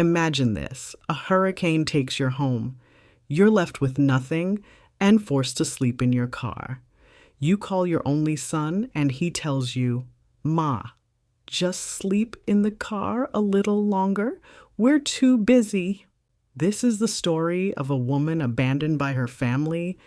Imagine this: a hurricane takes your home. You're left with nothing and forced to sleep in your car. You call your only son, and he tells you, "Ma, just sleep in the car a little longer. We're too busy." This is the story of a woman abandoned by her family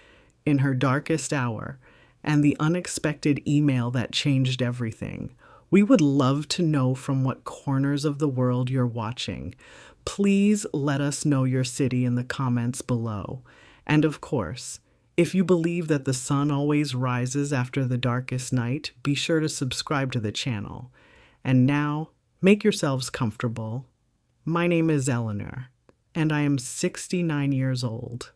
in her darkest hour, and the unexpected email that changed everything. We would love to know from what corners of the world you're watching. Please let us know your city in the comments below. And of course, if you believe that the sun always rises after the darkest night, be sure to subscribe to the channel. And now, make yourselves comfortable. My name is Eleanor, and I am 69 years old.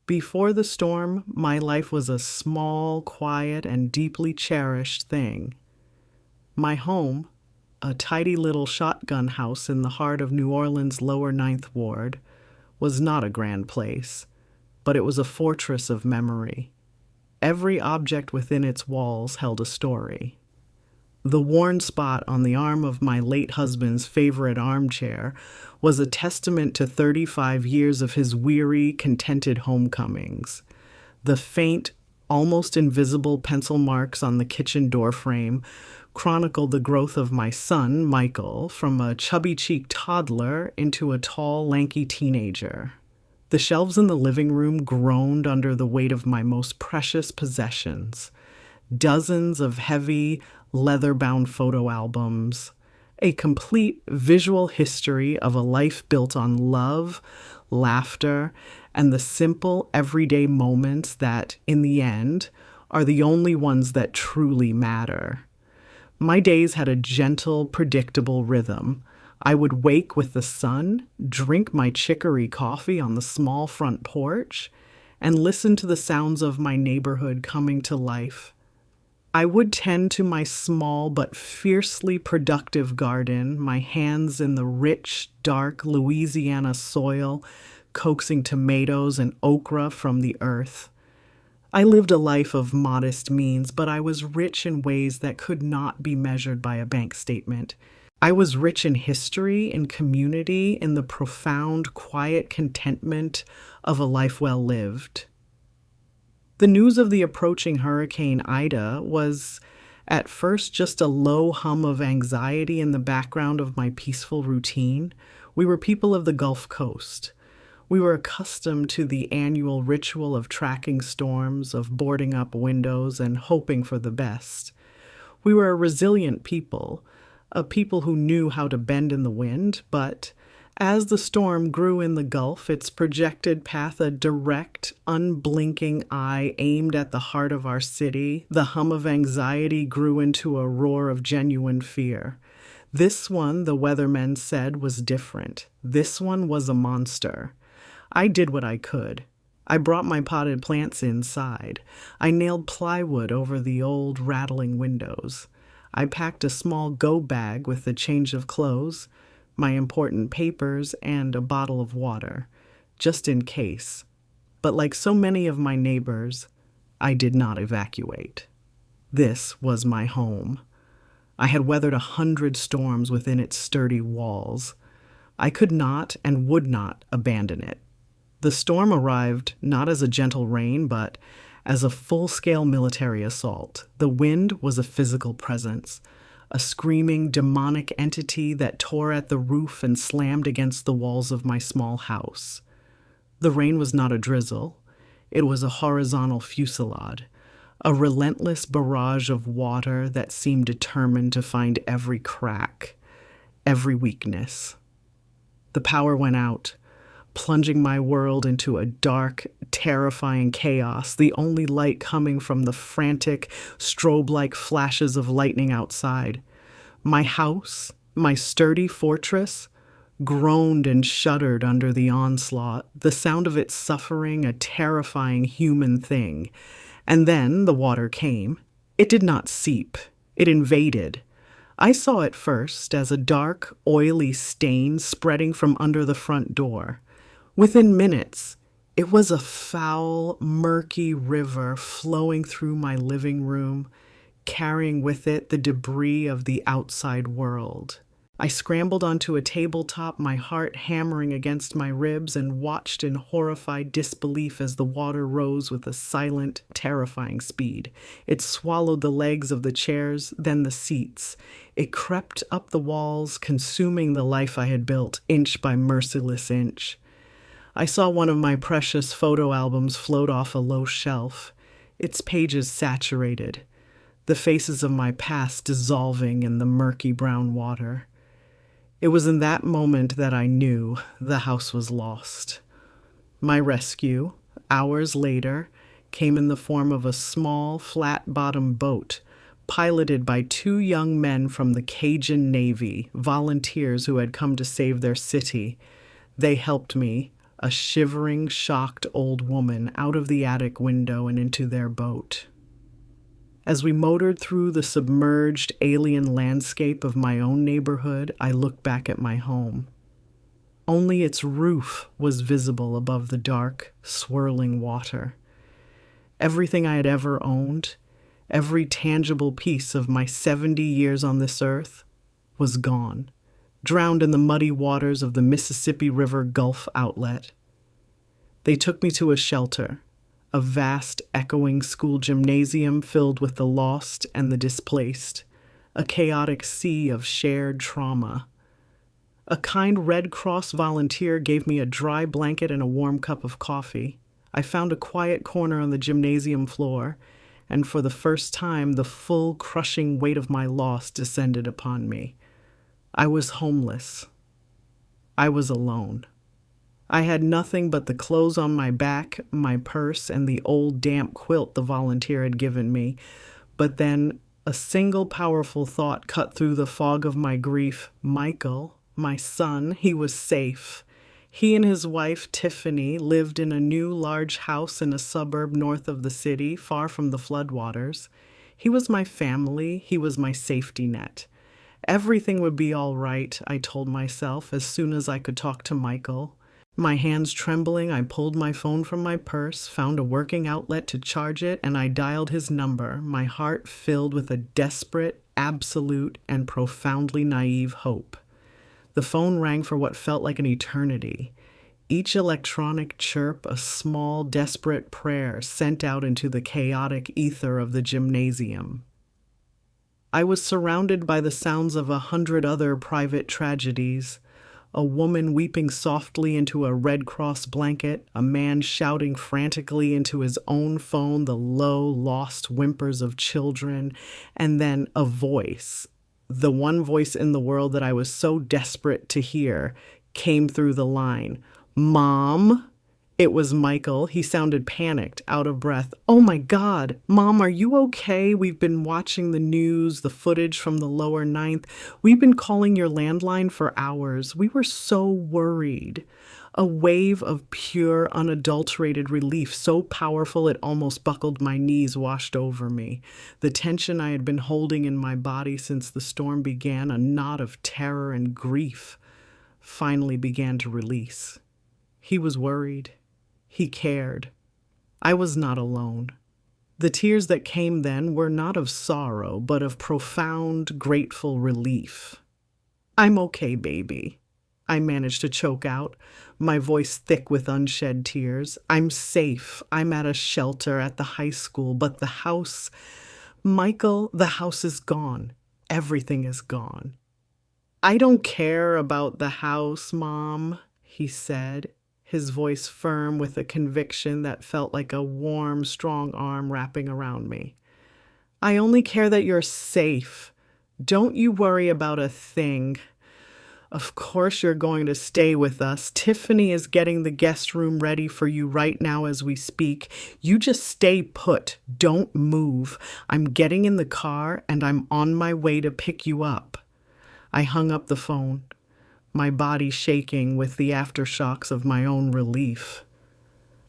Before the storm, my life was a small, quiet, and deeply cherished thing. My home, a tidy little shotgun house in the heart of New Orleans' lower Ninth Ward, was not a grand place, but it was a fortress of memory. Every object within its walls held a story. The worn spot on the arm of my late husband's favorite armchair was a testament to 35 years of his weary, contented homecomings. The faint, almost invisible pencil marks on the kitchen doorframe chronicled the growth of my son, Michael, from a chubby-cheeked toddler into a tall, lanky teenager. The shelves in the living room groaned under the weight of my most precious possessions. Dozens of heavy, leather-bound photo albums, a complete visual history of a life built on love, laughter, and the simple, everyday moments that, in the end, are the only ones that truly matter. My days had a gentle, predictable rhythm. I would wake with the sun, drink my chicory coffee on the small front porch, and listen to the sounds of my neighborhood coming to life. I would tend to my small but fiercely productive garden, my hands in the rich, dark Louisiana soil, coaxing tomatoes and okra from the earth. I lived a life of modest means, but I was rich in ways that could not be measured by a bank statement. I was rich in history, in community, in the profound, quiet contentment of a life well lived. The news of the approaching Hurricane Ida was, at first, just a low hum of anxiety in the background of my peaceful routine. We were people of the Gulf Coast. We were accustomed to the annual ritual of tracking storms, of boarding up windows and hoping for the best. We were a resilient people, a people who knew how to bend in the wind, but as the storm grew in the Gulf, its projected path a direct, unblinking eye aimed at the heart of our city, the hum of anxiety grew into a roar of genuine fear. This one, the weathermen said, was different. This one was a monster. I did what I could. I brought my potted plants inside. I nailed plywood over the old, rattling windows. I packed a small go bag with a change of clothes, my important papers, and a bottle of water, just in case. But like so many of my neighbors, I did not evacuate. This was my home. I had weathered 100 storms within its sturdy walls. I could not and would not abandon it. The storm arrived not as a gentle rain, but as a full-scale military assault. The wind was a physical presence, a screaming, demonic entity that tore at the roof and slammed against the walls of my small house. The rain was not a drizzle. It was a horizontal fusillade, a relentless barrage of water that seemed determined to find every crack, every weakness. The power went out, plunging my world into a dark, terrifying chaos, the only light coming from the frantic, strobe-like flashes of lightning outside. My house, my sturdy fortress, groaned and shuddered under the onslaught, the sound of it suffering a terrifying human thing. And then the water came. It did not seep. It invaded. I saw it first as a dark, oily stain spreading from under the front door. Within minutes, it was a foul, murky river flowing through my living room, carrying with it the debris of the outside world. I scrambled onto a tabletop, my heart hammering against my ribs, and watched in horrified disbelief as the water rose with a silent, terrifying speed. It swallowed the legs of the chairs, then the seats. It crept up the walls, consuming the life I had built, inch by merciless inch. I saw one of my precious photo albums float off a low shelf, its pages saturated, the faces of my past dissolving in the murky brown water. It was in that moment that I knew the house was lost. My rescue, hours later, came in the form of a small, flat-bottomed boat, piloted by two young men from the Cajun Navy, volunteers who had come to save their city. They helped me, a shivering, shocked old woman, out of the attic window and into their boat. As we motored through the submerged alien landscape of my own neighborhood, I looked back at my home. Only its roof was visible above the dark, swirling water. Everything I had ever owned, every tangible piece of my 70 years on this earth, was gone, drowned in the muddy waters of the Mississippi River Gulf outlet. They took me to a shelter, a vast, echoing school gymnasium filled with the lost and the displaced, a chaotic sea of shared trauma. A kind Red Cross volunteer gave me a dry blanket and a warm cup of coffee. I found a quiet corner on the gymnasium floor, and for the first time, the full, crushing weight of my loss descended upon me. I was homeless. I was alone. I had nothing but the clothes on my back, my purse, and the old damp quilt the volunteer had given me. But then a single powerful thought cut through the fog of my grief. Michael, my son, he was safe. He and his wife, Tiffany, lived in a new large house in a suburb north of the city, far from the floodwaters. He was my family. He was my safety net. Everything would be all right, I told myself, as soon as I could talk to Michael. My hands trembling, I pulled my phone from my purse, found a working outlet to charge it, and I dialed his number, my heart filled with a desperate, absolute, and profoundly naive hope. The phone rang for what felt like an eternity. Each electronic chirp a small, desperate prayer sent out into the chaotic ether of the gymnasium. I was surrounded by the sounds of 100 other private tragedies. A woman weeping softly into a Red Cross blanket, a man shouting frantically into his own phone the low, lost whimpers of children, and then a voice, the one voice in the world that I was so desperate to hear, came through the line. "Mom?" It was Michael. He sounded panicked, out of breath. "Oh my God, Mom, are you okay? We've been watching the news, the footage from the lower ninth. We've been calling your landline for hours. We were so worried." A wave of pure, unadulterated relief, so powerful it almost buckled my knees, washed over me. The tension I had been holding in my body since the storm began, a knot of terror and grief, finally began to release. He was worried. He cared. I was not alone. The tears that came then were not of sorrow, but of profound, grateful relief. "I'm okay, baby," I managed to choke out, my voice thick with unshed tears. "I'm safe. I'm at a shelter at the high school, but the house... Michael, the house is gone. Everything is gone." "I don't care about the house, Mom," he said, his voice firm with a conviction that felt like a warm, strong arm wrapping around me. "I only care that you're safe. Don't you worry about a thing. Of course you're going to stay with us. Tiffany is getting the guest room ready for you right now as we speak. You just stay put. Don't move. I'm getting in the car and I'm on my way to pick you up." I hung up the phone, my body shaking with the aftershocks of my own relief.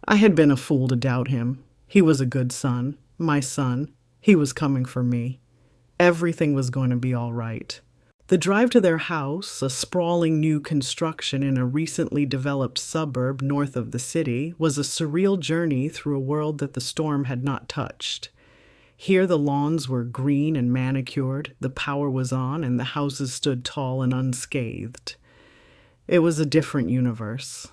I had been a fool to doubt him. He was a good son, my son. He was coming for me. Everything was going to be all right. The drive to their house, a sprawling new construction in a recently developed suburb north of the city, was a surreal journey through a world that the storm had not touched. Here the lawns were green and manicured, the power was on, and the houses stood tall and unscathed. It was a different universe,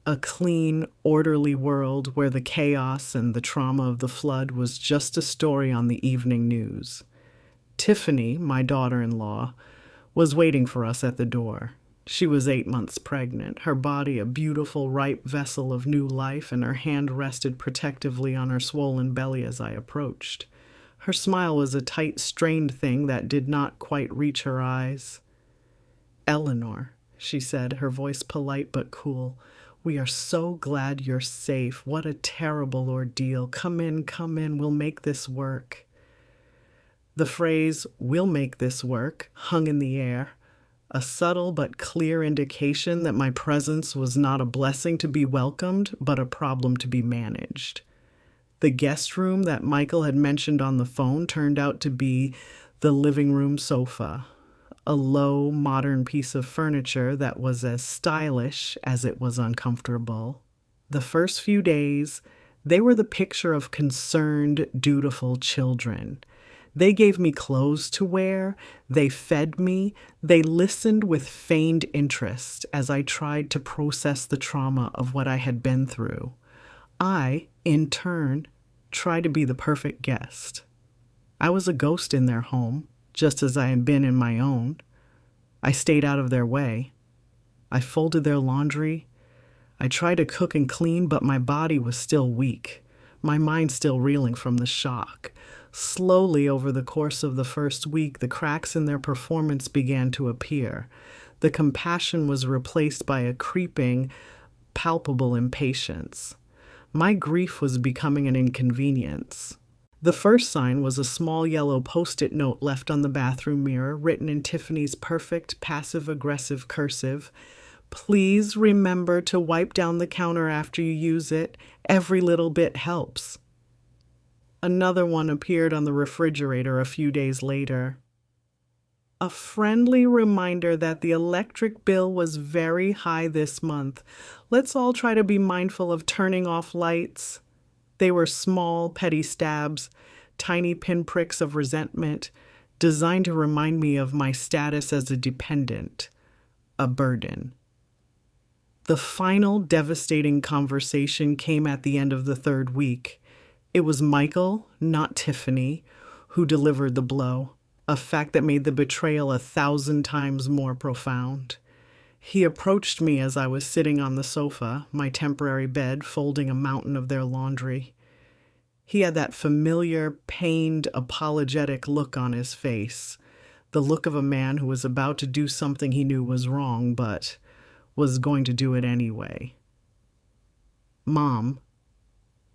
a clean, orderly world where the chaos and the trauma of the flood was just a story on the evening news. Tiffany, my daughter-in-law, was waiting for us at the door. She was 8 months pregnant, her body a beautiful, ripe vessel of new life, and her hand rested protectively on her swollen belly as I approached. Her smile was a tight, strained thing that did not quite reach her eyes. "Eleanor," she said, her voice polite but cool, "we are so glad you're safe. What a terrible ordeal. Come in, we'll make this work." The phrase, "we'll make this work," hung in the air, a subtle but clear indication that my presence was not a blessing to be welcomed, but a problem to be managed. The guest room that Michael had mentioned on the phone turned out to be the living room sofa, a low, modern piece of furniture that was as stylish as it was uncomfortable. The first few days, they were the picture of concerned, dutiful children. They gave me clothes to wear, they fed me, they listened with feigned interest as I tried to process the trauma of what I had been through. I, in turn, tried to be the perfect guest. I was a ghost in their home, just as I had been in my own. I stayed out of their way. I folded their laundry. I tried to cook and clean, but my body was still weak, my mind still reeling from the shock. Slowly, over the course of the first week, the cracks in their performance began to appear. The compassion was replaced by a creeping, palpable impatience. My grief was becoming an inconvenience. The first sign was a small yellow post-it note left on the bathroom mirror, written in Tiffany's perfect passive-aggressive cursive. "Please remember to wipe down the counter after you use it. Every little bit helps." Another one appeared on the refrigerator a few days later. "A friendly reminder that the electric bill was very high this month. Let's all try to be mindful of turning off lights." They were small, petty stabs, tiny pinpricks of resentment, designed to remind me of my status as a dependent, a burden. The final devastating conversation came at the end of the third week. It was Michael, not Tiffany, who delivered the blow, a fact that made the betrayal 1,000 times more profound. He approached me as I was sitting on the sofa, my temporary bed, folding a mountain of their laundry. He had that familiar, pained, apologetic look on his face, the look of a man who was about to do something he knew was wrong, but was going to do it anyway. "Mom,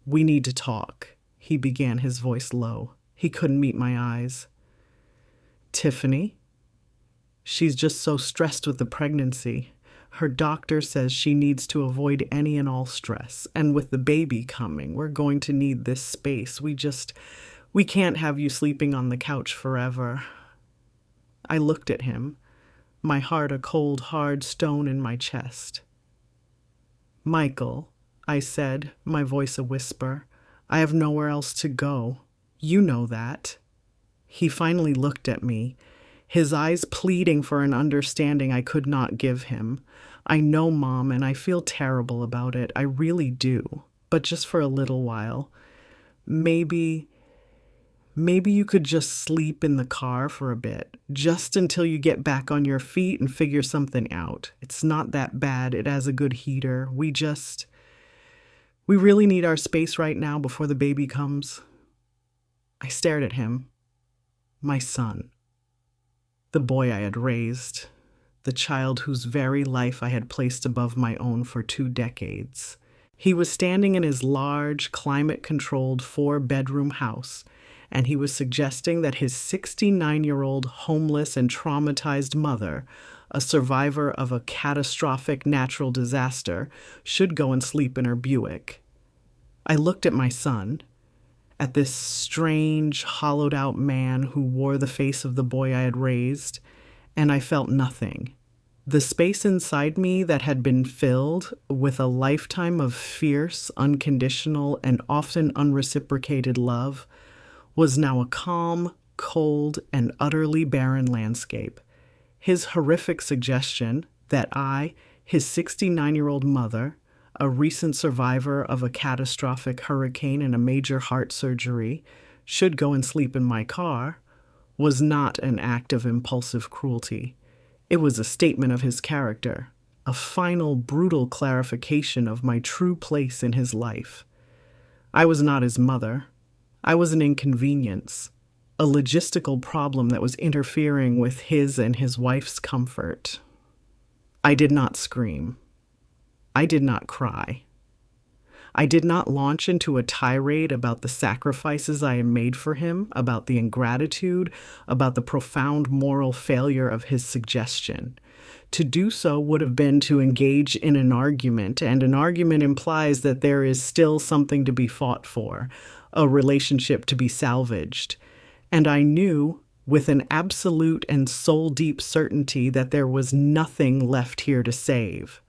we need to talk," he began, his voice low. He couldn't meet my eyes. "Tiffany? She's just so stressed with the pregnancy. Her doctor says she needs to avoid any and all stress. And with the baby coming, we're going to need this space. We can't have you sleeping on the couch forever." I looked at him, my heart a cold, hard stone in my chest. "Michael," I said, my voice a whisper, "I have nowhere else to go. You know that." He finally looked at me, his eyes pleading for an understanding I could not give him. "I know, Mom, and I feel terrible about it. I really do. But just for a little while. Maybe you could just sleep in the car for a bit, just until you get back on your feet and figure something out. It's not that bad. It has a good heater. We really need our space right now before the baby comes." I stared at him. My son. The boy I had raised. The child whose very life I had placed above my own for 2 decades. He was standing in his large, climate-controlled 4-bedroom house, and he was suggesting that his 69-year-old homeless and traumatized mother, a survivor of a catastrophic natural disaster, should go and sleep in her Buick. I looked at my son, at this strange, hollowed-out man who wore the face of the boy I had raised, and I felt nothing. The space inside me that had been filled with a lifetime of fierce, unconditional, and often unreciprocated love was now a calm, cold, and utterly barren landscape. His horrific suggestion that I, his 69-year-old mother, a recent survivor of a catastrophic hurricane and a major heart surgery, should go and sleep in my car, was not an act of impulsive cruelty. It was a statement of his character, a final brutal clarification of my true place in his life. I was not his mother. I was an inconvenience, a logistical problem that was interfering with his and his wife's comfort. I did not scream. I did not cry. I did not launch into a tirade about the sacrifices I had made for him, about the ingratitude, about the profound moral failure of his suggestion. To do so would have been to engage in an argument, and an argument implies that there is still something to be fought for, a relationship to be salvaged. And I knew, with an absolute and soul-deep certainty, that there was nothing left here to save.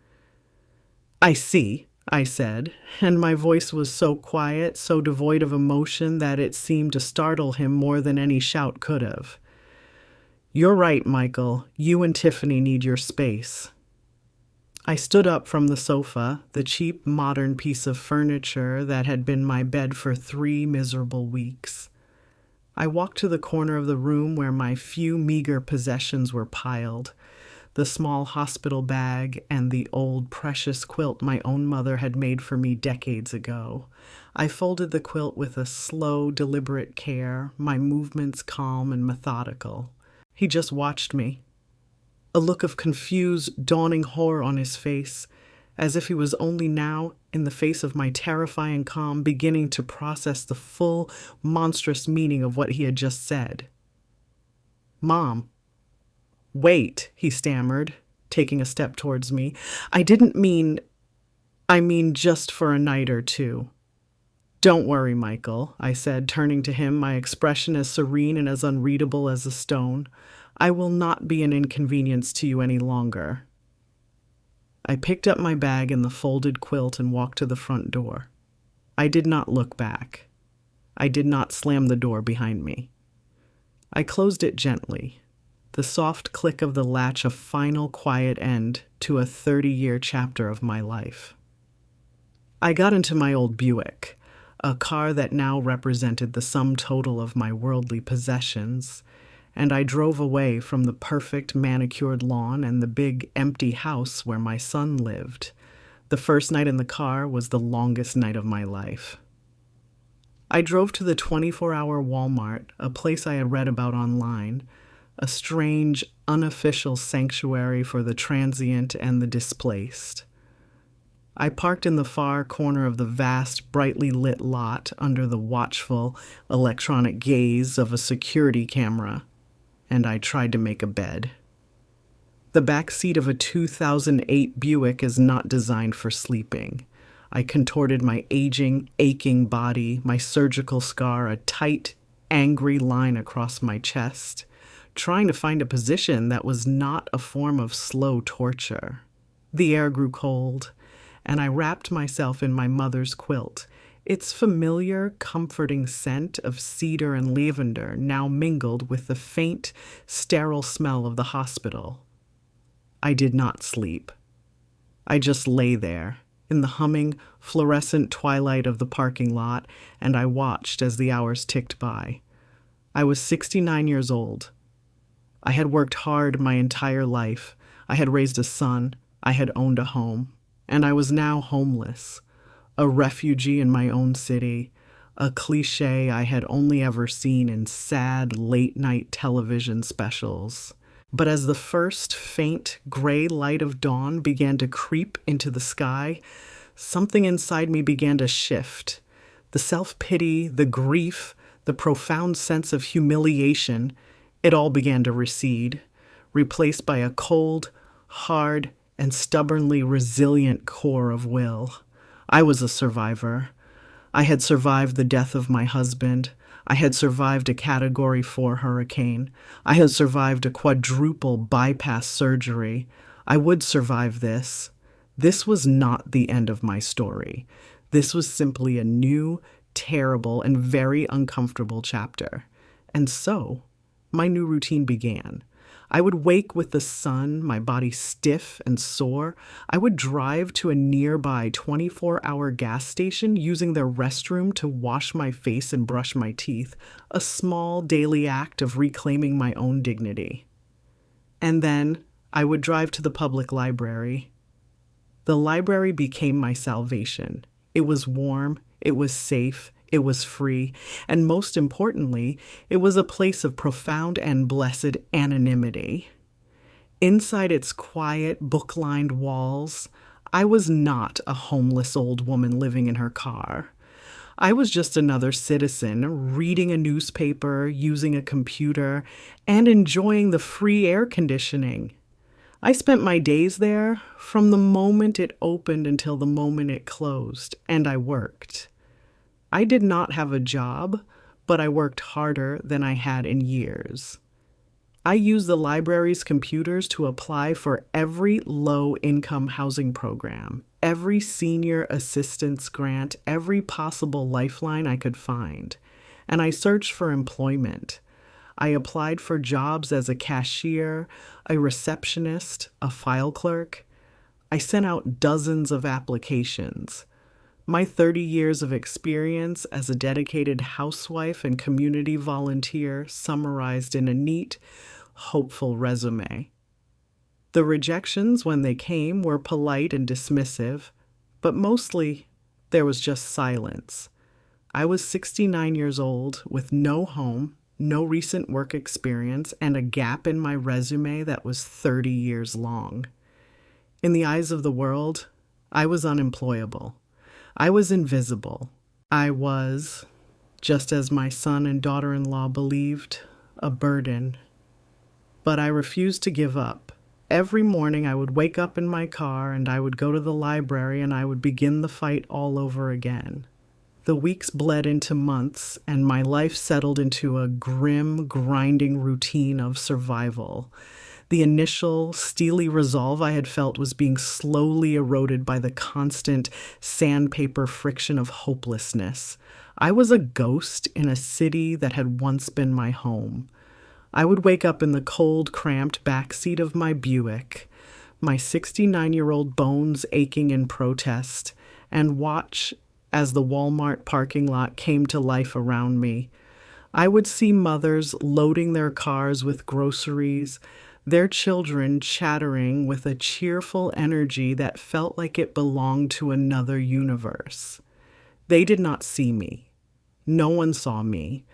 "I see," I said, and my voice was so quiet, so devoid of emotion, that it seemed to startle him more than any shout could have. "You're right, Michael. You and Tiffany need your space." I stood up from the sofa, the cheap, modern piece of furniture that had been my bed for 3 miserable weeks. I walked to the corner of the room where my few meager possessions were piled, the small hospital bag and the old precious quilt my own mother had made for me decades ago. I folded the quilt with a slow, deliberate care, my movements calm and methodical. He just watched me, a look of confused, dawning horror on his face, as if he was only now, in the face of my terrifying calm, beginning to process the full, monstrous meaning of what he had just said. "Mom." "Wait," he stammered, taking a step towards me. I mean just for a night or two." "Don't worry, Michael," I said, turning to him, my expression as serene and as unreadable as a stone. "I will not be an inconvenience to you any longer." I picked up my bag and the folded quilt and walked to the front door. I did not look back. I did not slam the door behind me. I closed it gently, the soft click of the latch a final quiet end to a 30-year chapter of my life. I got into my old Buick, a car that now represented the sum total of my worldly possessions, and I drove away from the perfect manicured lawn and the big empty house where my son lived. The first night in the car was the longest night of my life. I drove to the 24-hour Walmart, a place I had read about online, a strange, unofficial sanctuary for the transient and the displaced. I parked in the far corner of the vast, brightly lit lot under the watchful, electronic gaze of a security camera, and I tried to make a bed. The back seat of a 2008 Buick is not designed for sleeping. I contorted my aging, aching body, my surgical scar, a tight, angry line across my chest, trying to find a position that was not a form of slow torture. The air grew cold, and I wrapped myself in my mother's quilt, its familiar, comforting scent of cedar and lavender now mingled with the faint, sterile smell of the hospital. I did not sleep. I just lay there, in the humming, fluorescent twilight of the parking lot, and I watched as the hours ticked by. I was 69 years old. I had worked hard my entire life. I had raised a son. I had owned a home. And I was now homeless, a refugee in my own city, a cliché I had only ever seen in sad late-night television specials. But as the first faint gray light of dawn began to creep into the sky, something inside me began to shift. The self-pity, the grief, the profound sense of humiliation, it all began to recede, replaced by a cold, hard, and stubbornly resilient core of will. I was a survivor. I had survived the death of my husband. I had survived a Category 4 hurricane. I had survived a quadruple bypass surgery. I would survive this. This was not the end of my story. This was simply a new, terrible, and very uncomfortable chapter. And so, my new routine began. I would wake with the sun, my body stiff and sore. I would drive to a nearby 24-hour gas station using their restroom to wash my face and brush my teeth, a small daily act of reclaiming my own dignity. And then I would drive to the public library. The library became my salvation. It was warm, it was safe, it was free, and most importantly, it was a place of profound and blessed anonymity. Inside its quiet, book-lined walls, I was not a homeless old woman living in her car. I was just another citizen reading a newspaper, using a computer, and enjoying the free air conditioning. I spent my days there from the moment it opened until the moment it closed, and I worked. I did not have a job, but I worked harder than I had in years. I used the library's computers to apply for every low-income housing program, every senior assistance grant, every possible lifeline I could find, and I searched for employment. I applied for jobs as a cashier, a receptionist, a file clerk. I sent out dozens of applications. My 30 years of experience as a dedicated housewife and community volunteer summarized in a neat, hopeful resume. The rejections, when they came, were polite and dismissive, but mostly there was just silence. I was 69 years old with no home, no recent work experience, and a gap in my resume that was 30 years long. In the eyes of the world, I was unemployable. I was invisible. I was, just as my son and daughter-in-law believed, a burden. But I refused to give up. Every morning I would wake up in my car and I would go to the library and I would begin the fight all over again. The weeks bled into months and my life settled into a grim, grinding routine of survival. The initial steely resolve I had felt was being slowly eroded by the constant sandpaper friction of hopelessness. I was a ghost in a city that had once been my home. I would wake up in the cold, cramped backseat of my Buick, my 69-year-old bones aching in protest, and watch as the Walmart parking lot came to life around me. I would see mothers loading their cars with groceries, their children chattering with a cheerful energy that felt like it belonged to another universe. They did not see me. No one saw me.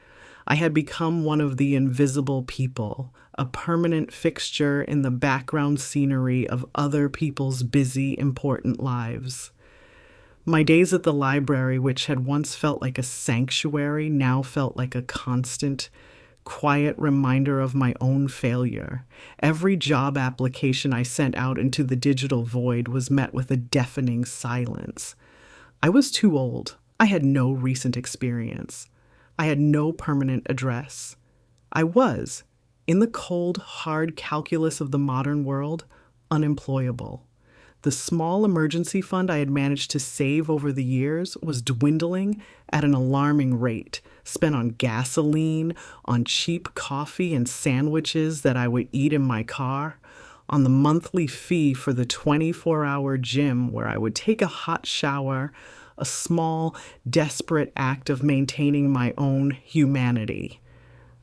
I had become one of the invisible people, a permanent fixture in the background scenery of other people's busy, important lives. My days at the library, which had once felt like a sanctuary, now felt like a constant, quiet reminder of my own failure. Every job application I sent out into the digital void was met with a deafening silence. I was too old. I had no recent experience. I had no permanent address. I was, in the cold, hard calculus of the modern world, unemployable. The small emergency fund I had managed to save over the years was dwindling at an alarming rate, spent on gasoline, on cheap coffee and sandwiches that I would eat in my car, on the monthly fee for the 24-hour gym where I would take a hot shower, a small, desperate act of maintaining my own humanity.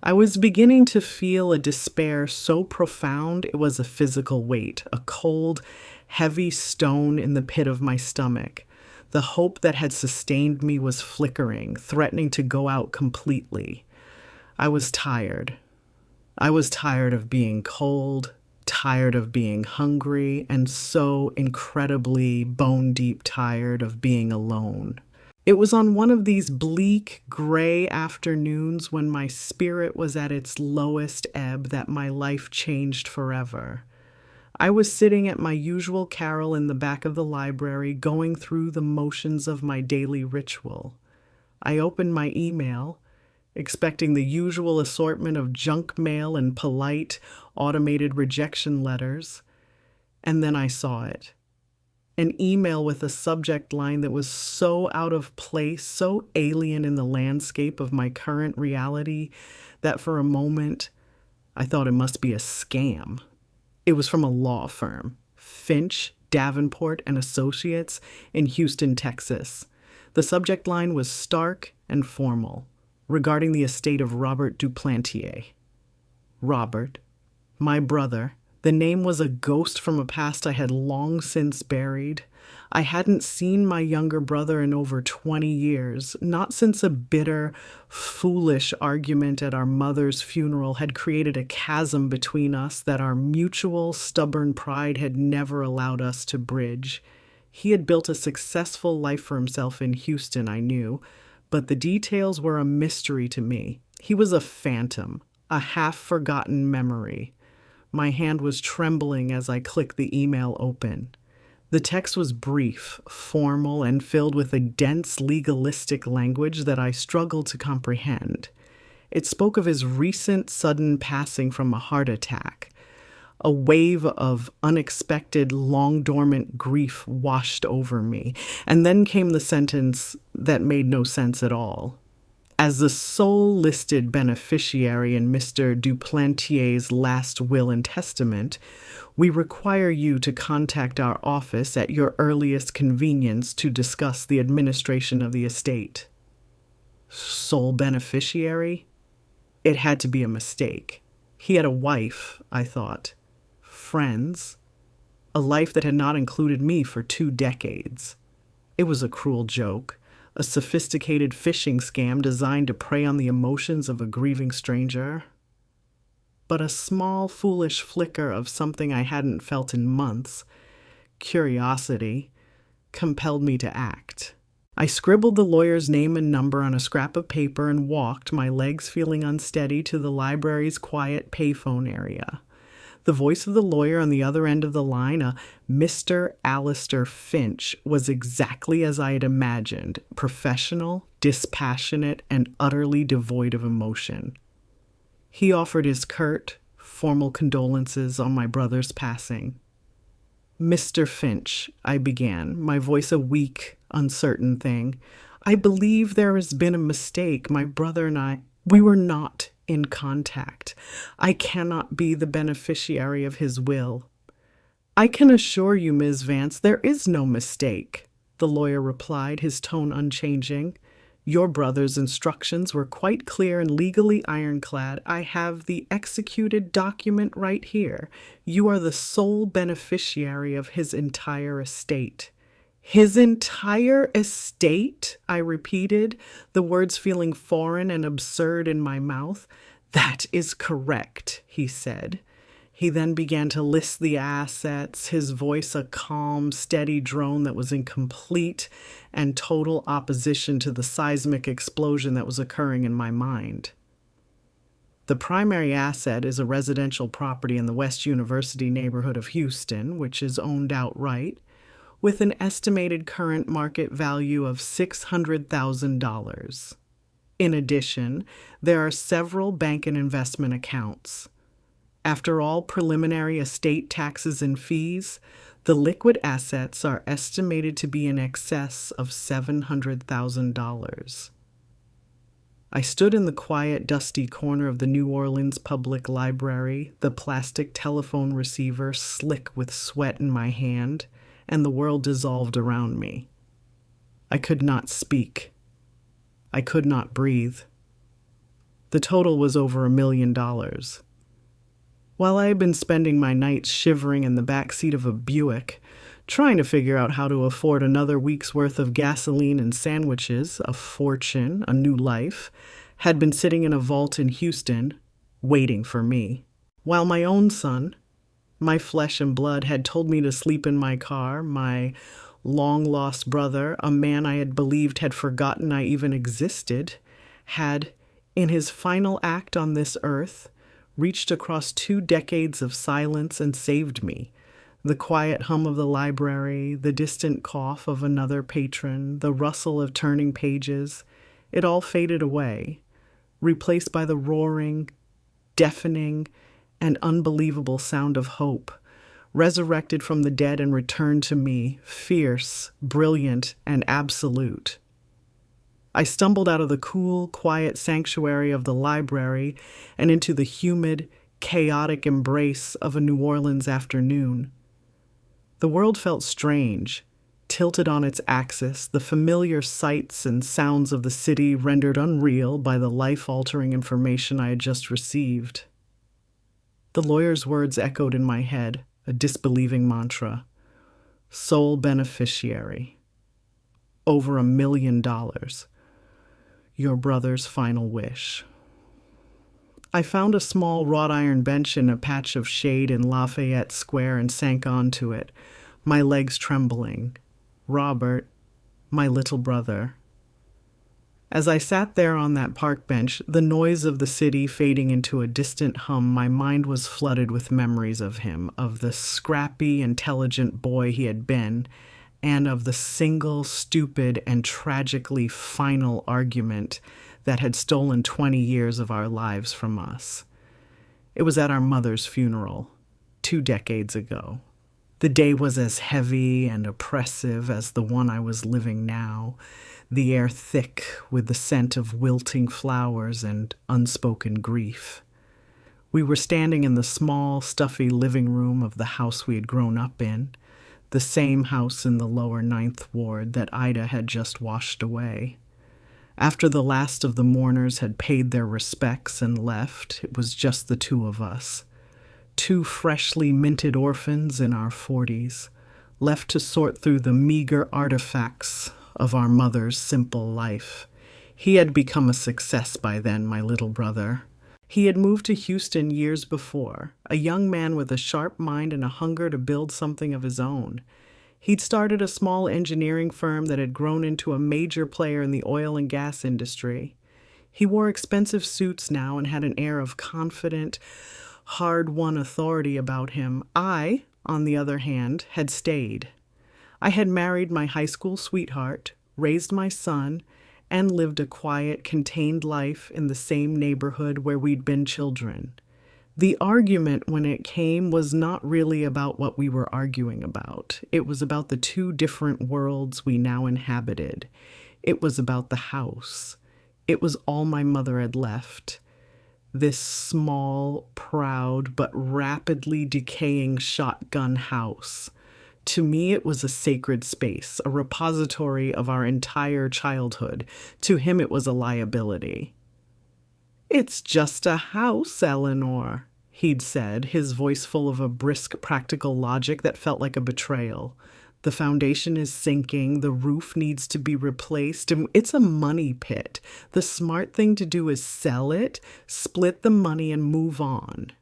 I was beginning to feel a despair so profound it was a physical weight, a cold, heavy stone in the pit of my stomach. The hope that had sustained me was flickering, threatening to go out completely. I was tired. I was tired of being cold, tired of being hungry, and so incredibly bone-deep tired of being alone. It was on one of these bleak, gray afternoons when my spirit was at its lowest ebb that my life changed forever. I was sitting at my usual carrel in the back of the library, going through the motions of my daily ritual. I opened my email, expecting the usual assortment of junk mail and polite, automated rejection letters, and then I saw it. An email with a subject line that was so out of place, so alien in the landscape of my current reality, that for a moment I thought it must be a scam. It was from a law firm, Finch, Davenport and Associates in Houston, Texas. The subject line was stark and formal, regarding the estate of Robert Duplantier. Robert, my brother. The name was a ghost from a past I had long since buried. I hadn't seen my younger brother in over 20 years, not since a bitter, foolish argument at our mother's funeral had created a chasm between us that our mutual, stubborn pride had never allowed us to bridge. He had built a successful life for himself in Houston, I knew, but the details were a mystery to me. He was a phantom, a half-forgotten memory. My hand was trembling as I clicked the email open. The text was brief, formal, and filled with a dense legalistic language that I struggled to comprehend. It spoke of his recent sudden passing from a heart attack. A wave of unexpected, long-dormant grief washed over me, and then came the sentence that made no sense at all. As the sole listed beneficiary in Mr. Duplantier's last will and testament, we require you to contact our office at your earliest convenience to discuss the administration of the estate. Sole beneficiary? It had to be a mistake. He had a wife, I thought. Friends. A life that had not included me for 2 decades. It was a cruel joke. A sophisticated phishing scam designed to prey on the emotions of a grieving stranger. But a small, foolish flicker of something I hadn't felt in months, curiosity, compelled me to act. I scribbled the lawyer's name and number on a scrap of paper and walked, my legs feeling unsteady, to the library's quiet payphone area. The voice of the lawyer on the other end of the line, a Mr. Alistair Finch, was exactly as I had imagined, professional, dispassionate, and utterly devoid of emotion. He offered his curt, formal condolences on my brother's passing. Mr. Finch, I began, my voice a weak, uncertain thing. I believe there has been a mistake. My brother and we were not in contact. I cannot be the beneficiary of his will. I can assure you, Ms. Vance, there is no mistake, the lawyer replied, his tone unchanging. Your brother's instructions were quite clear and legally ironclad. I have the executed document right here. You are the sole beneficiary of his entire estate. His entire estate, I repeated, the words feeling foreign and absurd in my mouth. That is correct, he said. He then began to list the assets, his voice a calm, steady drone that was in complete and total opposition to the seismic explosion that was occurring in my mind. The primary asset is a residential property in the West University neighborhood of Houston, which is owned outright, with an estimated current market value of $600,000. In addition, there are several bank and investment accounts. After all preliminary estate taxes and fees, the liquid assets are estimated to be in excess of $700,000. I stood in the quiet, dusty corner of the New Orleans Public Library, the plastic telephone receiver slick with sweat in my hand, and the world dissolved around me. I could not speak. I could not breathe. The total was over $1 million. While I had been spending my nights shivering in the back seat of a Buick, trying to figure out how to afford another week's worth of gasoline and sandwiches, a fortune, a new life, had been sitting in a vault in Houston, waiting for me. While my own son, my flesh and blood, had told me to sleep in my car, my long-lost brother, a man I had believed had forgotten I even existed, had, in his final act on this earth, reached across 2 decades of silence and saved me. The quiet hum of the library, the distant cough of another patron, the rustle of turning pages, it all faded away, replaced by the roaring, deafening, and unbelievable sound of hope, resurrected from the dead and returned to me, fierce, brilliant, and absolute. I stumbled out of the cool, quiet sanctuary of the library and into the humid, chaotic embrace of a New Orleans afternoon. The world felt strange, tilted on its axis, the familiar sights and sounds of the city rendered unreal by the life-altering information I had just received. The lawyer's words echoed in my head, a disbelieving mantra. Sole beneficiary. Over $1 million. Your brother's final wish. I found a small wrought iron bench in a patch of shade in Lafayette Square and sank onto it, my legs trembling. Robert, my little brother. As I sat there on that park bench, the noise of the city fading into a distant hum, my mind was flooded with memories of him, of the scrappy, intelligent boy he had been, and of the single, stupid, and tragically final argument that had stolen 20 years of our lives from us. It was at our mother's funeral, 2 decades ago. The day was as heavy and oppressive as the one I was living now, the air thick with the scent of wilting flowers and unspoken grief. We were standing in the small, stuffy living room of the house we had grown up in, the same house in the lower 9th Ward that Ida had just washed away. After the last of the mourners had paid their respects and left, it was just the 2 of us. 2 freshly minted orphans in our 40s, left to sort through the meager artifacts of our mother's simple life. He had become a success by then, my little brother. He had moved to Houston years before, a young man with a sharp mind and a hunger to build something of his own. He'd started a small engineering firm that had grown into a major player in the oil and gas industry. He wore expensive suits now and had an air of confident, hard-won authority about him. I, on the other hand, had stayed. I had married my high school sweetheart, raised my son, and lived a quiet, contained life in the same neighborhood where we'd been children. The argument, when it came, was not really about what we were arguing about. It was about the 2 different worlds we now inhabited. It was about the house. It was all my mother had left. This small, proud, but rapidly decaying shotgun house. To me, it was a sacred space, a repository of our entire childhood. To him, it was a liability. "It's just a house, Eleanor," he'd said, his voice full of a brisk, practical logic that felt like a betrayal. "The foundation is sinking, the roof needs to be replaced, and it's a money pit. The smart thing to do is sell it, split the money, and move on."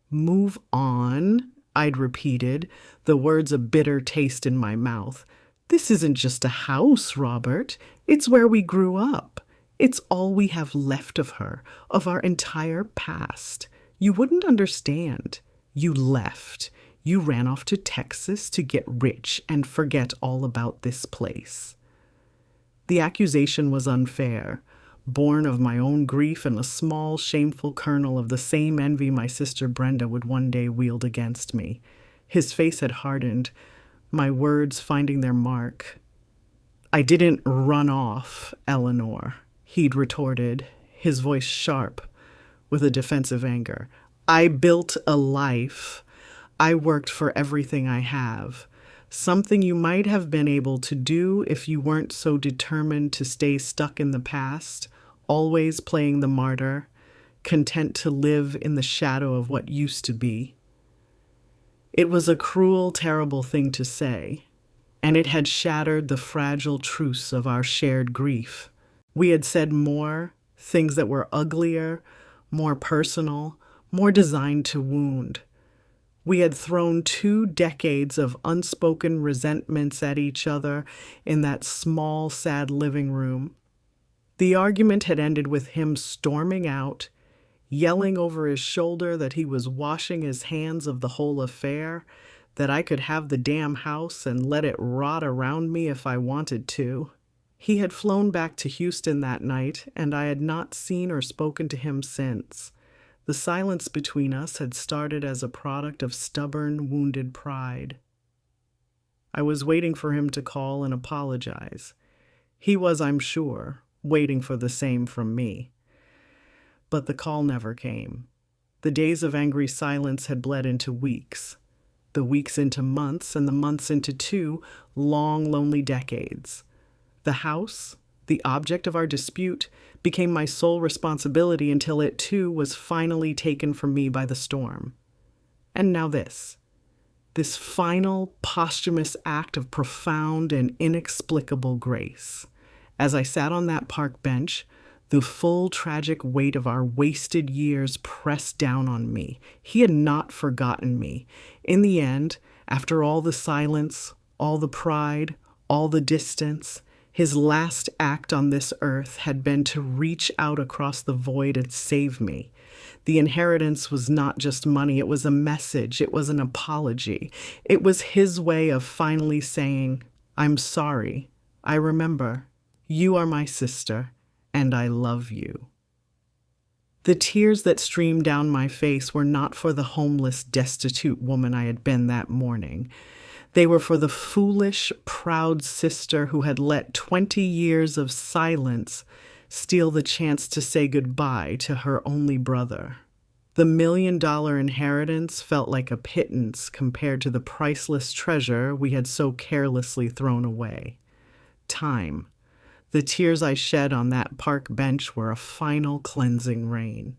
"Move on?" I'd repeated, the words a bitter taste in my mouth. "This isn't just a house, Robert. It's where we grew up. It's all we have left of her, of our entire past. You wouldn't understand. You left. You ran off to Texas to get rich and forget all about this place." The accusation was unfair, born of my own grief and a small, shameful kernel of the same envy my sister Brenda would one day wield against me. His face had hardened, my words finding their mark. "I didn't run off, Eleanor," he'd retorted, his voice sharp with a defensive anger. "I built a life. I worked for everything I have. Something you might have been able to do if you weren't so determined to stay stuck in the past, always playing the martyr, content to live in the shadow of what used to be." It was a cruel, terrible thing to say, and it had shattered the fragile truce of our shared grief. We had said more, things that were uglier, more personal, more designed to wound. We had thrown 2 decades of unspoken resentments at each other in that small, sad living room. The argument had ended with him storming out, yelling over his shoulder that he was washing his hands of the whole affair, that I could have the damn house and let it rot around me if I wanted to. He had flown back to Houston that night, and I had not seen or spoken to him since. The silence between us had started as a product of stubborn, wounded pride. I was waiting for him to call and apologize. He was, I'm sure, waiting for the same from me. But the call never came. The days of angry silence had bled into weeks, the weeks into months, and the months into 2 long, lonely decades. The house, the object of our dispute, became my sole responsibility until it too was finally taken from me by the storm. And now this final posthumous act of profound and inexplicable grace. As I sat on that park bench, the full tragic weight of our wasted years pressed down on me. He had not forgotten me. In the end, after all the silence, all the pride, all the distance, his last act on this earth had been to reach out across the void and save me. The inheritance was not just money, it was a message, it was an apology. It was his way of finally saying, I'm sorry, I remember, you are my sister, and I love you. The tears that streamed down my face were not for the homeless, destitute woman I had been that morning. They were for the foolish, proud sister who had let 20 years of silence steal the chance to say goodbye to her only brother. The $1 million inheritance felt like a pittance compared to the priceless treasure we had so carelessly thrown away. Time. The tears I shed on that park bench were a final cleansing rain.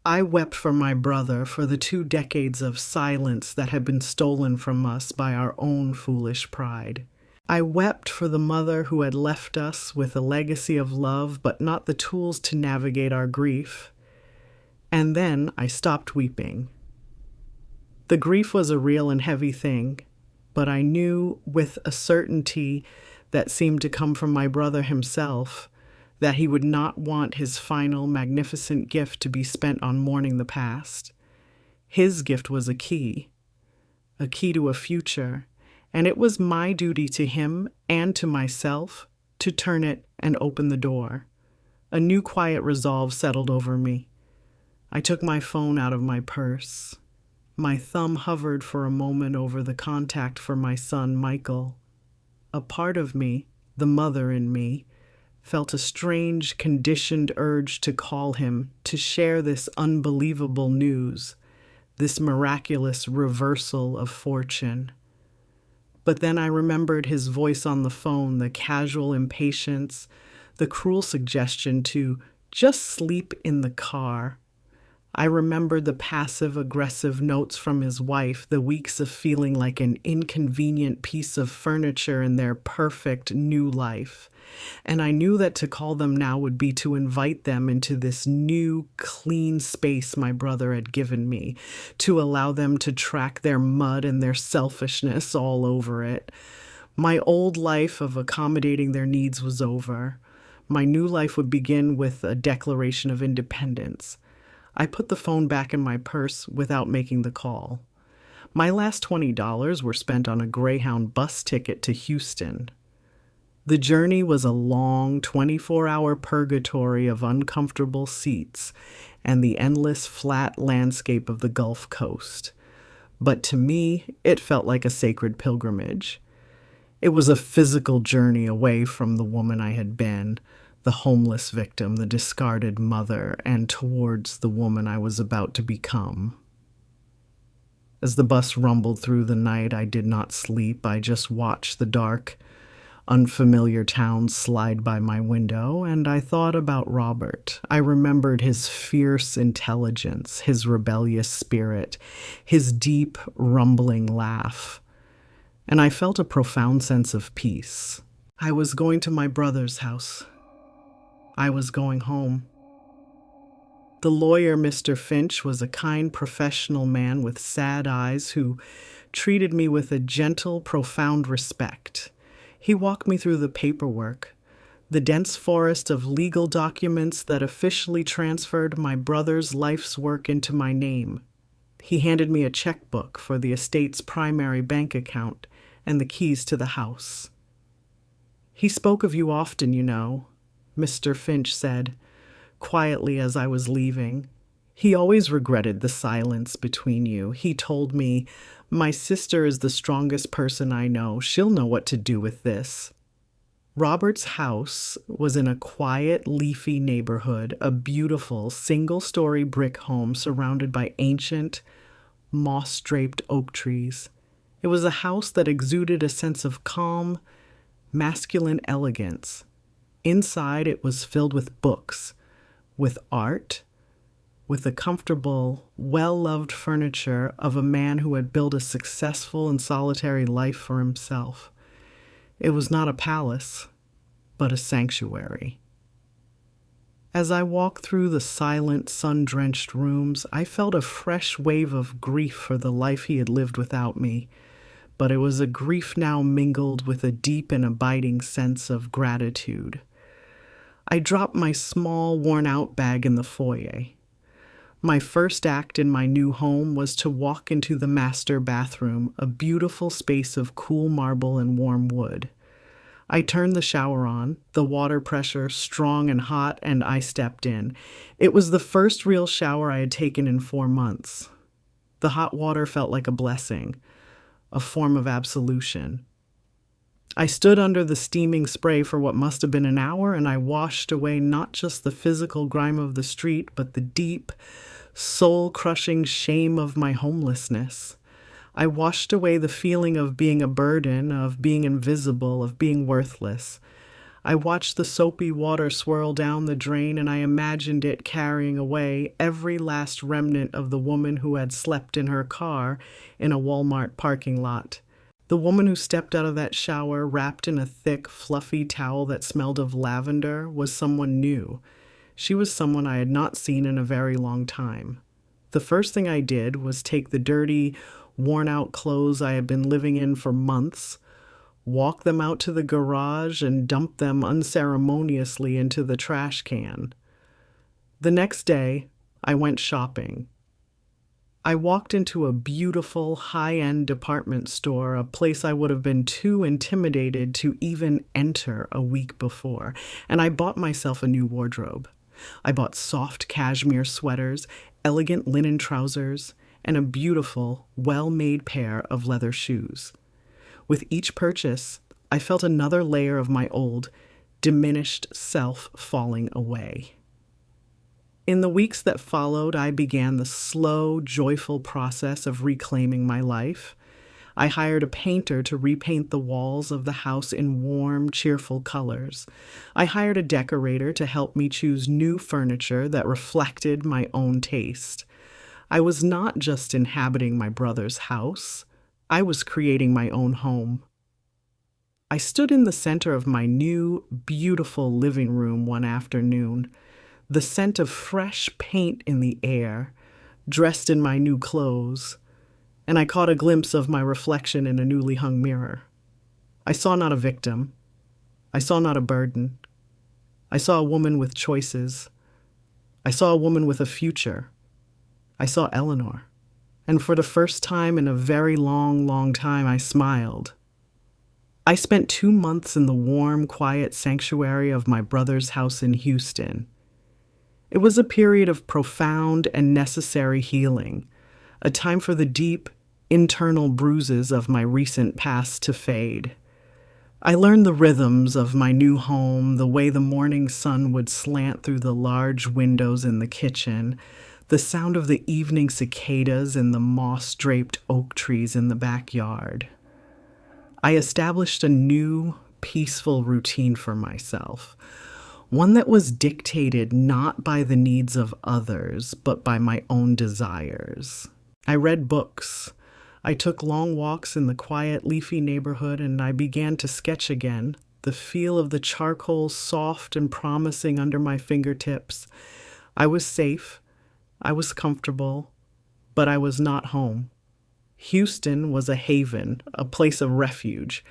I wept for my brother for the 2 decades of silence that had been stolen from us by our own foolish pride. I wept for the mother who had left us with a legacy of love but not the tools to navigate our grief. And then I stopped weeping. The grief was a real and heavy thing, but I knew with a certainty that seemed to come from my brother himself that he would not want his final magnificent gift to be spent on mourning the past. His gift was a key to a future, and it was my duty to him and to myself to turn it and open the door. A new quiet resolve settled over me. I took my phone out of my purse. My thumb hovered for a moment over the contact for my son, Michael. A part of me, the mother in me, felt a strange, conditioned urge to call him, to share this unbelievable news, this miraculous reversal of fortune. But then I remembered his voice on the phone, the casual impatience, the cruel suggestion to just sleep in the car. I remembered the passive-aggressive notes from his wife, the weeks of feeling like an inconvenient piece of furniture in their perfect new life. And I knew that to call them now would be to invite them into this new, clean space my brother had given me, to allow them to track their mud and their selfishness all over it. My old life of accommodating their needs was over. My new life would begin with a declaration of independence. I put the phone back in my purse without making the call. My last $20 were spent on a Greyhound bus ticket to Houston. The journey was a long 24-hour purgatory of uncomfortable seats and the endless flat landscape of the Gulf Coast. But to me, it felt like a sacred pilgrimage. It was a physical journey away from the woman I had been, the homeless victim, the discarded mother, and towards the woman I was about to become. As the bus rumbled through the night, I did not sleep. I just watched the dark, unfamiliar town slide by my window, and I thought about Robert. I remembered his fierce intelligence, his rebellious spirit, his deep, rumbling laugh, and I felt a profound sense of peace. I was going to my brother's house. I was going home. The lawyer, Mr. Finch, was a kind professional man with sad eyes who treated me with a gentle, profound respect. He walked me through the paperwork, the dense forest of legal documents that officially transferred my brother's life's work into my name. He handed me a checkbook for the estate's primary bank account and the keys to the house. He spoke of you often, you know, Mr. Finch said, quietly as I was leaving. He always regretted the silence between you. He told me, "My sister is the strongest person I know. She'll know what to do with this." Robert's house was in a quiet, leafy neighborhood, a beautiful single-story brick home surrounded by ancient, moss-draped oak trees. It was a house that exuded a sense of calm, masculine elegance. Inside, it was filled with books, with art, with the comfortable, well-loved furniture of a man who had built a successful and solitary life for himself. It was not a palace, but a sanctuary. As I walked through the silent, sun-drenched rooms, I felt a fresh wave of grief for the life he had lived without me, but it was a grief now mingled with a deep and abiding sense of gratitude. I dropped my small, worn-out bag in the foyer. My first act in my new home was to walk into the master bathroom, a beautiful space of cool marble and warm wood. I turned the shower on, the water pressure strong and hot, and I stepped in. It was the first real shower I had taken in 4 months. The hot water felt like a blessing, a form of absolution. I stood under the steaming spray for what must have been an hour, and I washed away not just the physical grime of the street, but the deep, soul-crushing shame of my homelessness. I washed away the feeling of being a burden, of being invisible, of being worthless. I watched the soapy water swirl down the drain, and I imagined it carrying away every last remnant of the woman who had slept in her car in a Walmart parking lot. The woman who stepped out of that shower wrapped in a thick, fluffy towel that smelled of lavender was someone new. She was someone I had not seen in a very long time. The first thing I did was take the dirty, worn-out clothes I had been living in for months, walk them out to the garage, and dump them unceremoniously into the trash can. The next day, I went shopping. I walked into a beautiful, high-end department store, a place I would have been too intimidated to even enter a week before, and I bought myself a new wardrobe. I bought soft cashmere sweaters, elegant linen trousers, and a beautiful, well-made pair of leather shoes. With each purchase, I felt another layer of my old, diminished self falling away. In the weeks that followed, I began the slow, joyful process of reclaiming my life. I hired a painter to repaint the walls of the house in warm, cheerful colors. I hired a decorator to help me choose new furniture that reflected my own taste. I was not just inhabiting my brother's house. I was creating my own home. I stood in the center of my new, beautiful living room one afternoon, the scent of fresh paint in the air, dressed in my new clothes, and I caught a glimpse of my reflection in a newly hung mirror. I saw not a victim. I saw not a burden. I saw a woman with choices. I saw a woman with a future. I saw Eleanor, and for the first time in a very long, long time, I smiled. I spent 2 months in the warm, quiet sanctuary of my brother's house in Houston. It was a period of profound and necessary healing, a time for the deep, internal bruises of my recent past to fade. I learned the rhythms of my new home, the way the morning sun would slant through the large windows in the kitchen, the sound of the evening cicadas and the moss-draped oak trees in the backyard. I established a new, peaceful routine for myself, one that was dictated not by the needs of others, but by my own desires. I read books. I took long walks in the quiet, leafy neighborhood, and I began to sketch again, the feel of the charcoal soft and promising under my fingertips. I was safe. I was comfortable, but I was not home. Houston was a haven, a place of refuge,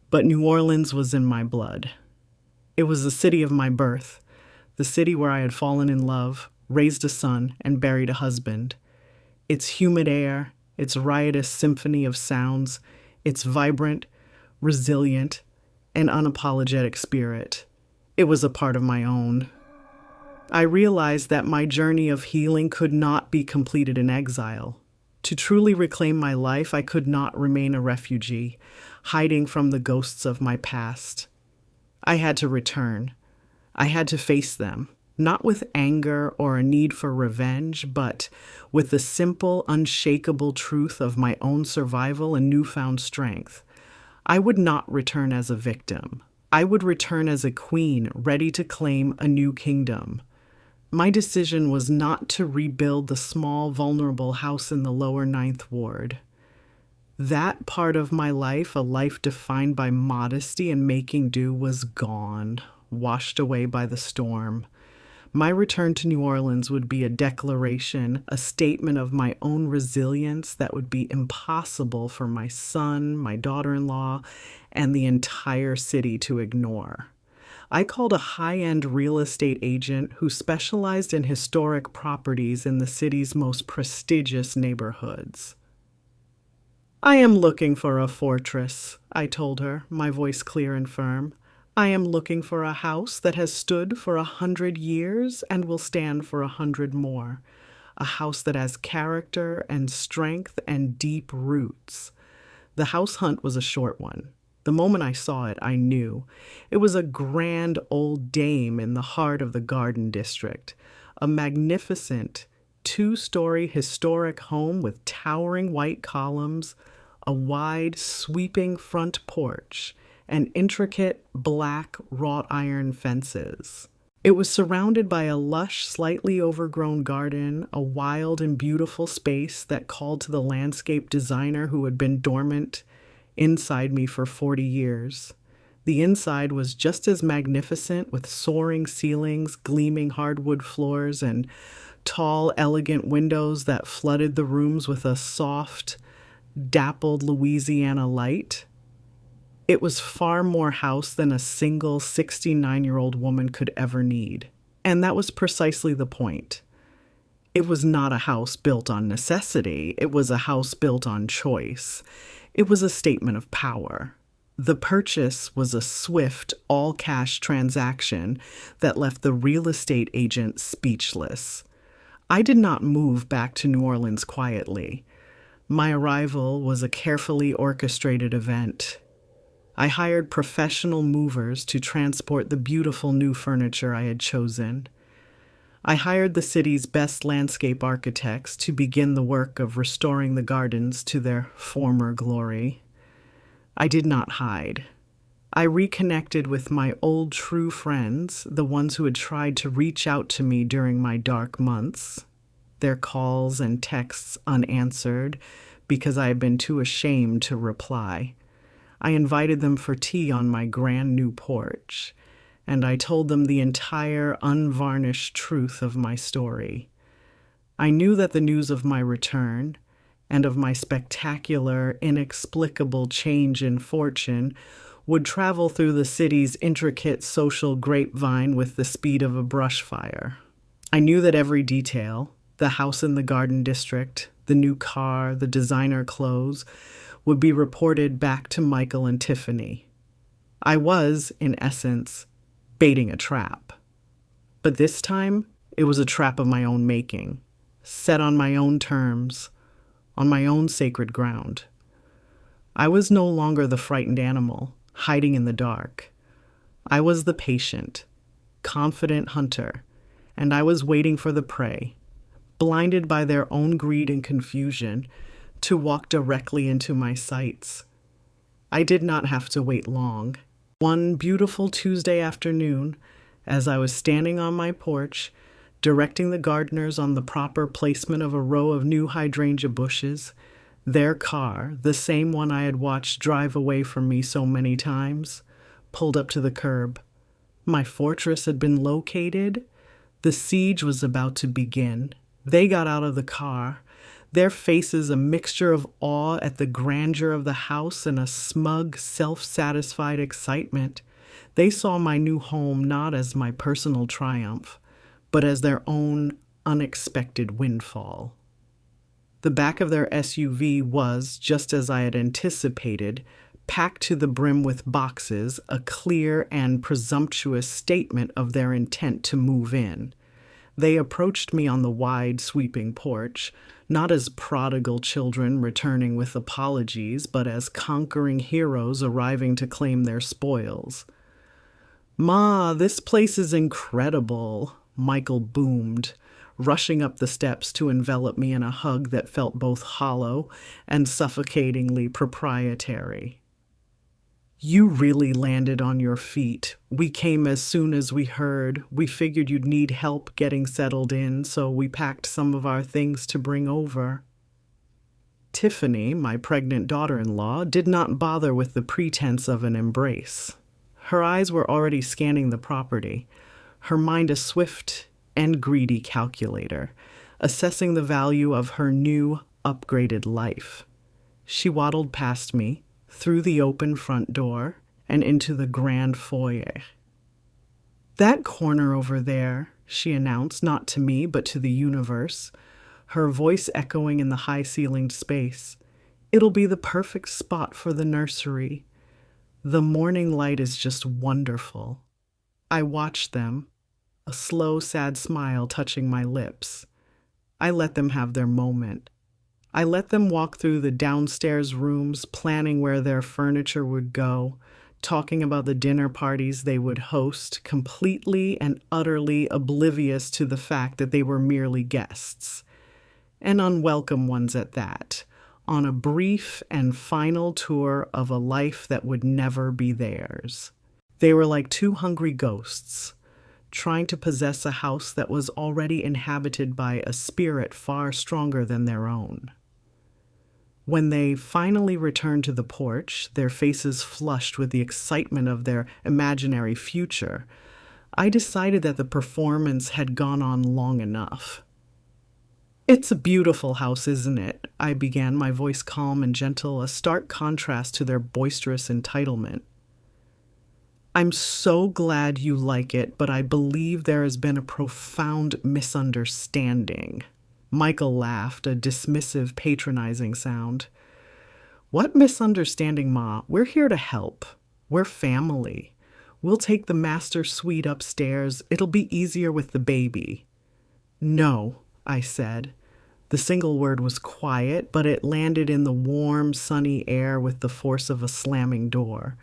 but New Orleans was in my blood. It was the city of my birth, the city where I had fallen in love, raised a son, and buried a husband. Its humid air, its riotous symphony of sounds, its vibrant, resilient, and unapologetic spirit. It was a part of my own. I realized that my journey of healing could not be completed in exile. To truly reclaim my life, I could not remain a refugee, hiding from the ghosts of my past. I had to return. I had to face them, not with anger or a need for revenge, but with the simple, unshakable truth of my own survival and newfound strength. I would not return as a victim. I would return as a queen, ready to claim a new kingdom. My decision was not to rebuild the small, vulnerable house in the lower Ninth Ward. That part of my life, a life defined by modesty and making do, was gone, washed away by the storm. My return to New Orleans would be a declaration, a statement of my own resilience that would be impossible for my son, my daughter-in-law, and the entire city to ignore. I called a high-end real estate agent who specialized in historic properties in the city's most prestigious neighborhoods. "I am looking for a fortress," I told her, my voice clear and firm. "I am looking for a house that has stood for 100 years and will stand for 100 more. A house that has character and strength and deep roots." The house hunt was a short one. The moment I saw it, I knew. It was a grand old dame in the heart of the Garden District, a magnificent 2-story historic home with towering white columns, a wide, sweeping front porch, and intricate black wrought iron fences. It was surrounded by a lush, slightly overgrown garden, a wild and beautiful space that called to the landscape designer who had been dormant inside me for 40 years. The inside was just as magnificent, with soaring ceilings, gleaming hardwood floors, and tall, elegant windows that flooded the rooms with a soft, dappled Louisiana light. It was far more house than a single 69-year-old woman could ever need. And that was precisely the point. It was not a house built on necessity. It was a house built on choice. It was a statement of power. The purchase was a swift, all-cash transaction that left the real estate agent speechless. I did not move back to New Orleans quietly. My arrival was a carefully orchestrated event. I hired professional movers to transport the beautiful new furniture I had chosen. I hired the city's best landscape architects to begin the work of restoring the gardens to their former glory. I did not hide. I reconnected with my old true friends, the ones who had tried to reach out to me during my dark months, their calls and texts unanswered because I had been too ashamed to reply. I invited them for tea on my grand new porch, and I told them the entire unvarnished truth of my story. I knew that the news of my return and of my spectacular, inexplicable change in fortune would travel through the city's intricate social grapevine with the speed of a brush fire. I knew that every detail, the house in the Garden District, the new car, the designer clothes, would be reported back to Michael and Tiffany. I was, in essence, baiting a trap. But this time, it was a trap of my own making, set on my own terms, on my own sacred ground. I was no longer the frightened animal, hiding in the dark. I was the patient, confident hunter, and I was waiting for the prey, blinded by their own greed and confusion, to walk directly into my sights. I did not have to wait long. One beautiful Tuesday afternoon, as I was standing on my porch, directing the gardeners on the proper placement of a row of new hydrangea bushes, their car, the same one I had watched drive away from me so many times, pulled up to the curb. My fortress had been located. The siege was about to begin. They got out of the car, their faces a mixture of awe at the grandeur of the house and a smug, self-satisfied excitement. They saw my new home not as my personal triumph, but as their own unexpected windfall. The back of their SUV was, just as I had anticipated, packed to the brim with boxes, a clear and presumptuous statement of their intent to move in. They approached me on the wide, sweeping porch, not as prodigal children returning with apologies, but as conquering heroes arriving to claim their spoils. "Ma, this place is incredible," Michael boomed, rushing up the steps to envelop me in a hug that felt both hollow and suffocatingly proprietary. "You really landed on your feet. We came as soon as we heard. We figured you'd need help getting settled in, so we packed some of our things to bring over." Tiffany, my pregnant daughter-in-law, did not bother with the pretense of an embrace. Her eyes were already scanning the property, her mind a swift and greedy calculator, assessing the value of her new, upgraded life. She waddled past me, through the open front door, and into the grand foyer. "That corner over there," she announced, not to me, but to the universe, her voice echoing in the high-ceilinged space. "It'll be the perfect spot for the nursery. The morning light is just wonderful." I watched them, a slow, sad smile touching my lips. I let them have their moment. I let them walk through the downstairs rooms, planning where their furniture would go, talking about the dinner parties they would host, completely and utterly oblivious to the fact that they were merely guests, and unwelcome ones at that, on a brief and final tour of a life that would never be theirs. They were like two hungry ghosts, trying to possess a house that was already inhabited by a spirit far stronger than their own. When they finally returned to the porch, their faces flushed with the excitement of their imaginary future, I decided that the performance had gone on long enough. "It's a beautiful house, isn't it?" I began, my voice calm and gentle, a stark contrast to their boisterous entitlement. "I'm so glad you like it, but I believe there has been a profound misunderstanding." Michael laughed, a dismissive, patronizing sound. "What misunderstanding, Ma? We're here to help. We're family. We'll take the master suite upstairs. It'll be easier with the baby." "No," I said. The single word was quiet, but it landed in the warm, sunny air with the force of a slamming door.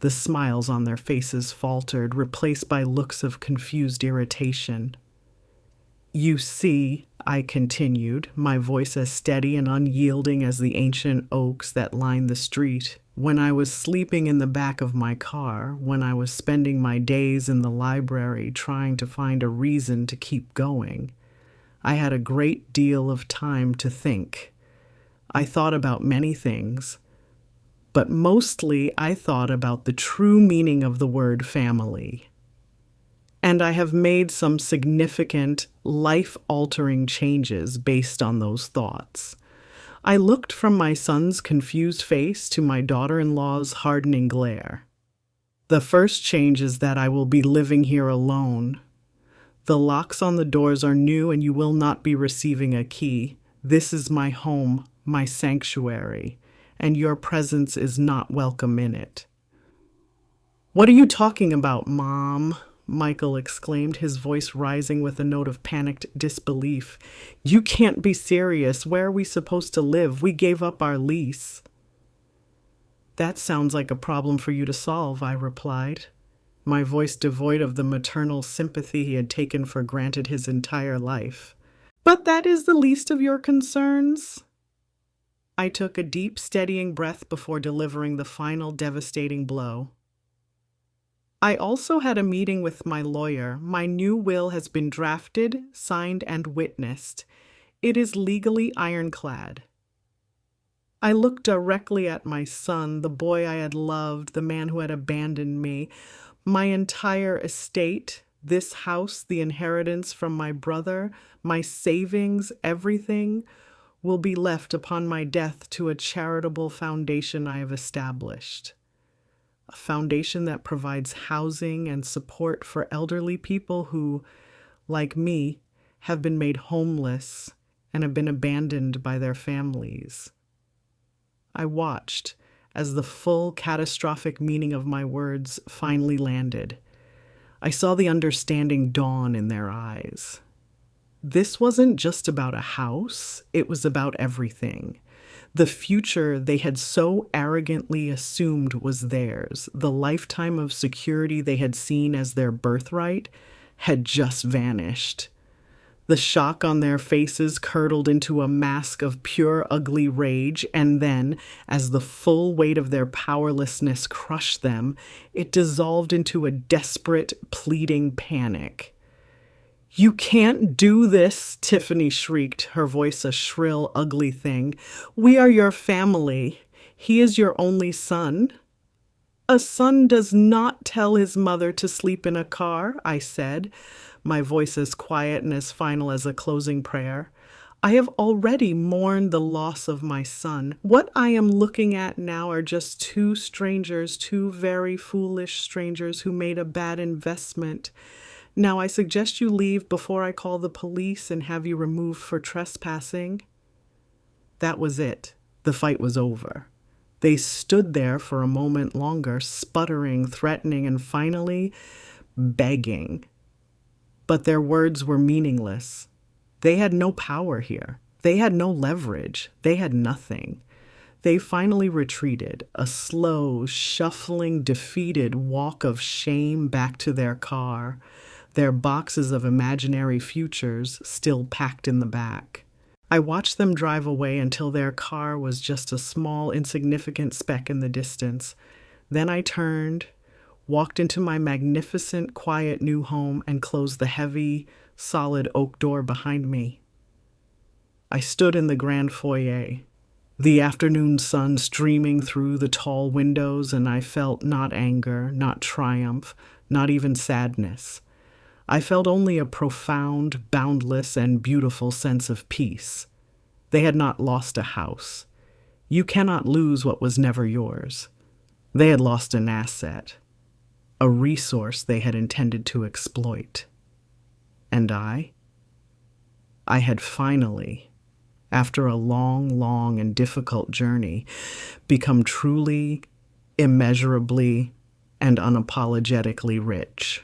The smiles on their faces faltered, replaced by looks of confused irritation. "You see," I continued, my voice as steady and unyielding as the ancient oaks that lined the street, "when I was sleeping in the back of my car, when I was spending my days in the library trying to find a reason to keep going, I had a great deal of time to think. I thought about many things, but mostly I thought about the true meaning of the word family. And I have made some significant, life-altering changes based on those thoughts." I looked from my son's confused face to my daughter-in-law's hardening glare. "The first change is that I will be living here alone. The locks on the doors are new and you will not be receiving a key. This is my home, my sanctuary, and your presence is not welcome in it." "What are you talking about, Mom?" Michael exclaimed, his voice rising with a note of panicked disbelief. "You can't be serious. Where are we supposed to live? We gave up our lease." "That sounds like a problem for you to solve," I replied, my voice devoid of the maternal sympathy he had taken for granted his entire life. "But that is the least of your concerns." I took a deep, steadying breath before delivering the final devastating blow. "I also had a meeting with my lawyer. My new will has been drafted, signed, and witnessed. It is legally ironclad." I looked directly at my son, the boy I had loved, the man who had abandoned me. My entire estate, this house, the inheritance from my brother, my savings, everything, will be left upon my death to a charitable foundation I have established. A foundation that provides housing and support for elderly people who, like me, have been made homeless and have been abandoned by their families. I watched as the full catastrophic meaning of my words finally landed. I saw the understanding dawn in their eyes. This wasn't just about a house, it was about everything. The future they had so arrogantly assumed was theirs, the lifetime of security they had seen as their birthright, had just vanished. The shock on their faces curdled into a mask of pure ugly rage, and then, as the full weight of their powerlessness crushed them, it dissolved into a desperate, pleading panic. "You can't do this," Tiffany shrieked, her voice a shrill, ugly thing. "We are your family. He is your only son." "A son does not tell his mother to sleep in a car," I said, my voice as quiet and as final as a closing prayer. "I have already mourned the loss of my son. What I am looking at now are just two strangers, two very foolish strangers who made a bad investment. Now I suggest you leave before I call the police and have you removed for trespassing." That was it. The fight was over. They stood there for a moment longer, sputtering, threatening, and finally begging. But their words were meaningless. They had no power here. They had no leverage. They had nothing. They finally retreated, a slow, shuffling, defeated walk of shame back to their car, their boxes of imaginary futures still packed in the back. I watched them drive away until their car was just a small, insignificant speck in the distance. Then I turned, walked into my magnificent, quiet new home, and closed the heavy, solid oak door behind me. I stood in the grand foyer, the afternoon sun streaming through the tall windows, and I felt not anger, not triumph, not even sadness. I felt only a profound, boundless, and beautiful sense of peace. They had not lost a house. You cannot lose what was never yours. They had lost an asset, a resource they had intended to exploit. And I had finally, after a long, long and difficult journey, become truly, immeasurably, and unapologetically rich.